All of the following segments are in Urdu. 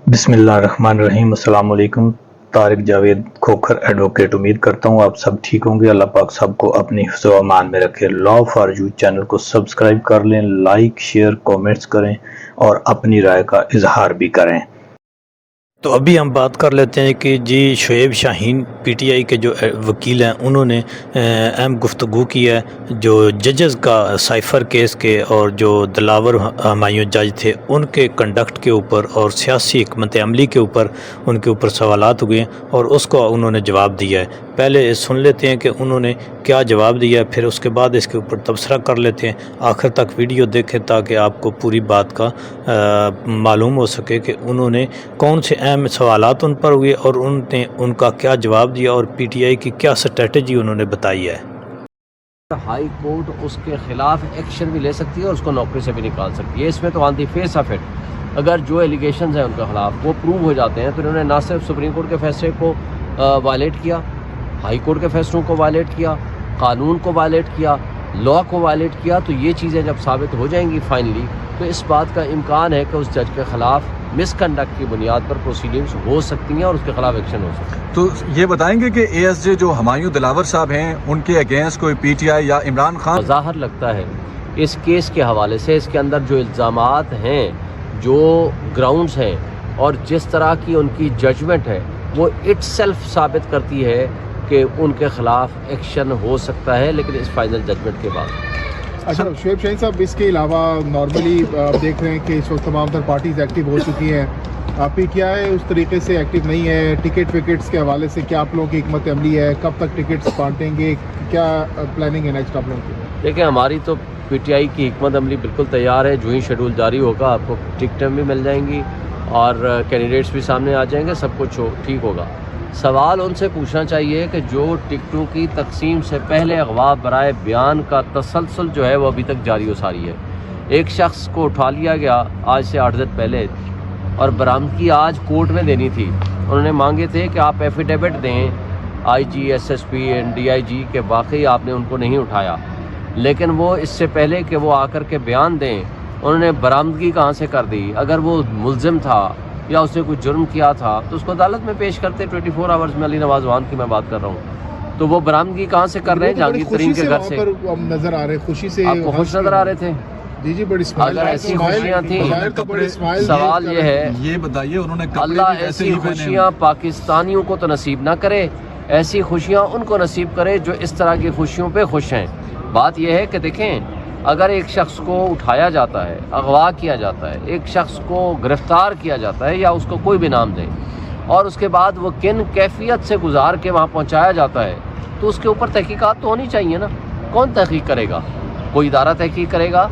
بسم اللہ الرحمن الرحیم۔ السلام علیکم۔ طارق جاوید کھوکھر ایڈوکیٹ، امید کرتا ہوں آپ سب ٹھیک ہوں گے۔ اللہ پاک سب کو اپنی حفظ و امان میں رکھے۔ لا فار یو چینل کو سبسکرائب کر لیں، لائک شیئر کومنٹس کریں اور اپنی رائے کا اظہار بھی کریں۔ تو ابھی ہم بات کر لیتے ہیں کہ جی شعیب شاہین پی ٹی آئی کے جو وکیل ہیں انہوں نے اہم گفتگو کی ہے جو ججز کا سائفر کیس کے اور جو دلاور ہمایوں جج تھے ان کے کنڈکٹ کے اوپر اور سیاسی حکمت عملی کے اوپر ان کے اوپر سوالات ہوئے ہیں اور اس کو انہوں نے جواب دیا ہے۔ پہلے سن لیتے ہیں کہ انہوں نے کیا جواب دیا ہے، پھر اس کے بعد اس کے اوپر تبصرہ کر لیتے ہیں۔ آخر تک ویڈیو دیکھیں تاکہ آپ کو پوری بات کا معلوم ہو سکے کہ انہوں نے کون سے اہم سوالات ان پر ہوئے اور ان کا کیا جواب دیا اور پی ٹی آئی کی کیا اسٹریٹجی انہوں نے بتائی ہے۔ ہائی کورٹ اس کے خلاف ایکشن بھی لے سکتی ہے اور اس کو نوکری سے بھی نکال سکتی ہے۔ اس میں تو آن دی فیس آف اٹ اگر جو ایلیگیشنز ہیں ان کے خلاف وہ پروو ہو جاتے ہیں تو انہوں نے نہ صرف سپریم کورٹ کے فیصلے کو وائلیٹ کیا، ہائی کورٹ کے فیصلوں کو وائلیٹ کیا، قانون کو وائلیٹ کیا، لا کو وائلیٹ کیا، تو یہ چیزیں جب ثابت ہو جائیں گی فائنلی تو اس بات کا امکان ہے کہ اس جج کے خلاف مس کنڈکٹ کی بنیاد پر پروسیڈنگز ہو سکتی ہیں اور اس کے خلاف ایکشن ہو سکتا ہے۔ تو یہ بتائیں گے کہ اے ایس جے جو ہمایوں دلاور صاحب ہیں ان کے اگینسٹ کوئی پی ٹی آئی یا عمران خان ظاہر لگتا ہے اس کیس کے حوالے سے اس کے اندر جو الزامات ہیں، جو گراؤنڈز ہیں اور جس طرح کی ان کی ججمنٹ ہے وہ اٹ سیلف ثابت کرتی ہے کہ ان کے خلاف ایکشن ہو سکتا ہے، لیکن اس فائنل ججمنٹ کے بعد۔ اچھا شعیب شاہین صاحب، اس کے علاوہ نارملی دیکھ رہے ہیں کہ اس وقت تمام تر پارٹیز ایکٹیو ہو چکی ہیں، پی ٹی آئی اس طریقے سے ایکٹیو نہیں ہے۔ ٹکٹ وکٹس کے حوالے سے کیا آپ لوگوں کی حکمت عملی ہے؟ کب تک ٹکٹس بانٹیں گے؟ کیا پلاننگ ہے نیکسٹ آپ لوگوں کی؟ دیکھیں ہماری تو پی ٹی آئی کی حکمت عملی بالکل تیار ہے۔ جو ہی شیڈول جاری ہوگا آپ کو ٹکٹیں بھی مل جائیں گی اور کینڈیڈیٹس بھی سامنے آ جائیں گے، سب کچھ ٹھیک ہوگا۔ سوال ان سے پوچھنا چاہیے کہ جو ٹکٹوں کی تقسیم سے پہلے اغوا برائے بیان کا تسلسل جو ہے وہ ابھی تک جاری و ساری ہے۔ ایک شخص کو اٹھا لیا گیا آج سے 8 دن پہلے اور برآمدگی آج کورٹ میں دینی تھی۔ انہوں نے مانگے تھے کہ آپ ایفیڈیوٹ دیں I G, S S P and D I G کہ واقعی آپ نے ان کو نہیں اٹھایا، لیکن وہ اس سے پہلے کہ وہ آ کر کے بیان دیں انہوں نے برآمدگی کہاں سے کر دی؟ اگر وہ ملزم تھا یا اس نے کوئی جرم کیا تھا تو اس کو عدالت میں پیش کرتے 24 آورز میں۔ علی نواز وان کی میں بات کر رہا ہوں، تو وہ برآمدگی کہاں سے کر رہے ہیں؟ جہانگیر ترین کے گھر سے۔ نظر آ رہے خوشی سے، آپ کو خوش نظر آ رہے تھے؟ جی بڑی اسمائل، اگر ایسی خوشیاں تھیں، سوال یہ ہے یہ بتائیے انہوں نے اللہ ایسی خوشیاں پاکستانیوں کو تو نصیب نہ کرے، ایسی خوشیاں ان کو نصیب کرے جو اس طرح کی خوشیوں پہ خوش ہیں۔ بات یہ ہے کہ دیکھیں اگر ایک شخص کو اٹھایا جاتا ہے، اغوا کیا جاتا ہے، ایک شخص کو گرفتار کیا جاتا ہے یا اس کو کوئی بھی نام دیں اور اس کے بعد وہ کن کیفیت سے گزار کے وہاں پہنچایا جاتا ہے تو اس کے اوپر تحقیقات تو ہونی چاہیے نا۔ کون تحقیق کرے گا؟ کوئی ادارہ تحقیق کرے گا؟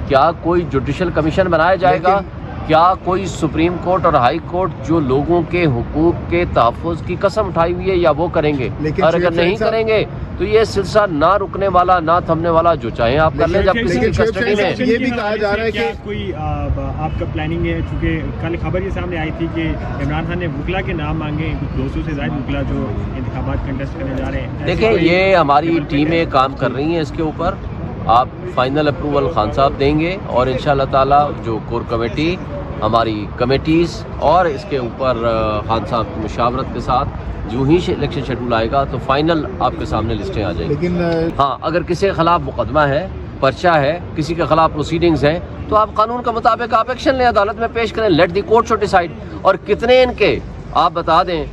کیا کوئی جوڈیشل کمیشن بنایا جائے گا؟ کیا کوئی سپریم کورٹ اور ہائی کورٹ جو لوگوں کے حقوق کے تحفظ کی قسم اٹھائی ہوئی ہے یا وہ کریں گے؟ اور اگر نہیں کریں گے تو یہ سلسلہ نہ رکنے والا نہ تھمنے والا، جو چاہیں آپ کر لیں جب کسی کی کسٹڈی میں۔ یہ بھی کہا جا رہا ہے کہ کوئی آپ کا پلاننگ ہے، چونکہ کل خبر یہ سامنے آئی تھی کہ عمران خان نے وکلا کے نام مانگے، 200 سے زائد وکلا جو انتخابات کنٹیسٹ کرنے جا رہے ہیں۔ دیکھیں یہ ہماری ٹیمیں کام کر رہی ہیں اس کے اوپر، آپ فائنل اپروول خان صاحب دیں گے اور انشاءاللہ تعالی جو کور کمیٹی، ہماری کمیٹیز اور اس کے اوپر خان صاحب کی مشاورت کے ساتھ جو ہی الیکشن شیڈول آئے گا تو فائنل آپ کے سامنے لسٹیں آ جائیں گی۔ لیکن ہاں اگر کسی کے خلاف مقدمہ ہے، پرچہ ہے، کسی کے خلاف پروسیڈنگز ہیں تو آپ قانون کے مطابق آپ ایکشن لیں، عدالت میں پیش کریں، let the court show decide. اور کتنے ان کے آپ بتا دیں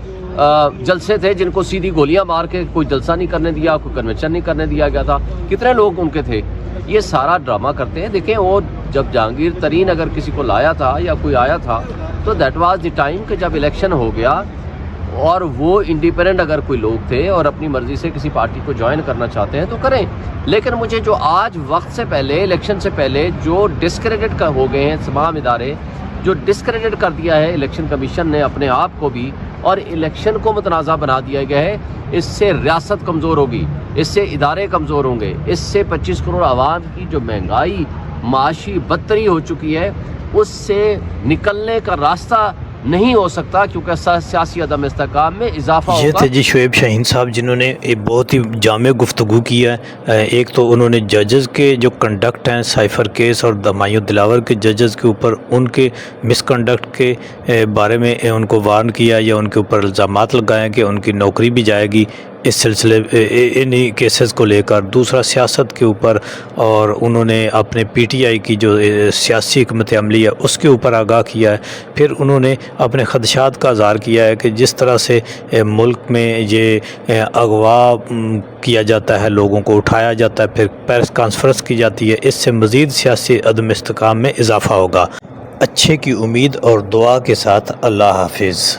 جلسے تھے جن کو سیدھی گولیاں مار کے کوئی جلسہ نہیں کرنے دیا، کوئی کنونشن نہیں کرنے دیا گیا تھا، کتنے لوگ ان کے تھے؟ یہ سارا ڈرامہ کرتے ہیں۔ دیکھیں وہ جب جہانگیر ترین اگر کسی کو لایا تھا یا کوئی آیا تھا تو دیٹ واز دی ٹائم کہ جب الیکشن ہو گیا اور وہ انڈیپینڈنٹ اگر کوئی لوگ تھے اور اپنی مرضی سے کسی پارٹی کو جوائن کرنا چاہتے ہیں تو کریں، لیکن مجھے جو آج وقت سے پہلے الیکشن سے پہلے جو ڈسکریڈٹ ہو گئے ہیں تمام ادارے، جو ڈسکریڈٹ کر دیا ہے الیکشن کمیشن نے اپنے آپ کو بھی اور الیکشن کو متنازع بنا دیا گیا ہے، اس سے ریاست کمزور ہوگی، اس سے ادارے کمزور ہوں گے، اس سے 25 کروڑ عوام کی جو مہنگائی معاشی بدتری ہو چکی ہے اس سے نکلنے کا راستہ نہیں ہو سکتا کیونکہ سیاسی عدم استحکام میں اضافہ یہ ہوگا. تھے جی شعیب شاہین صاحب جنہوں نے ایک بہت ہی جامع گفتگو کیا ہے. ایک تو انہوں نے ججز کے جو کنڈکٹ ہیں سائفر کیس اور ہمایوں دلاور کے ججز کے اوپر ان کے مس کنڈکٹ کے بارے میں ان کو وارن کیا یا ان کے اوپر الزامات لگائے کہ ان کی نوکری بھی جائے گی اس سلسلے انہی کیسز کو لے کر. دوسرا سیاست کے اوپر، اور انہوں نے اپنے پی ٹی آئی کی جو سیاسی حکمت عملی ہے اس کے اوپر آگاہ کیا ہے. پھر انہوں نے اپنے خدشات کا اظہار کیا ہے کہ جس طرح سے ملک میں یہ اغوا کیا جاتا ہے، لوگوں کو اٹھایا جاتا ہے، پھر پریس کانفرنس کی جاتی ہے، اس سے مزید سیاسی عدم استحکام میں اضافہ ہوگا. اچھے کی امید اور دعا کے ساتھ اللہ حافظ.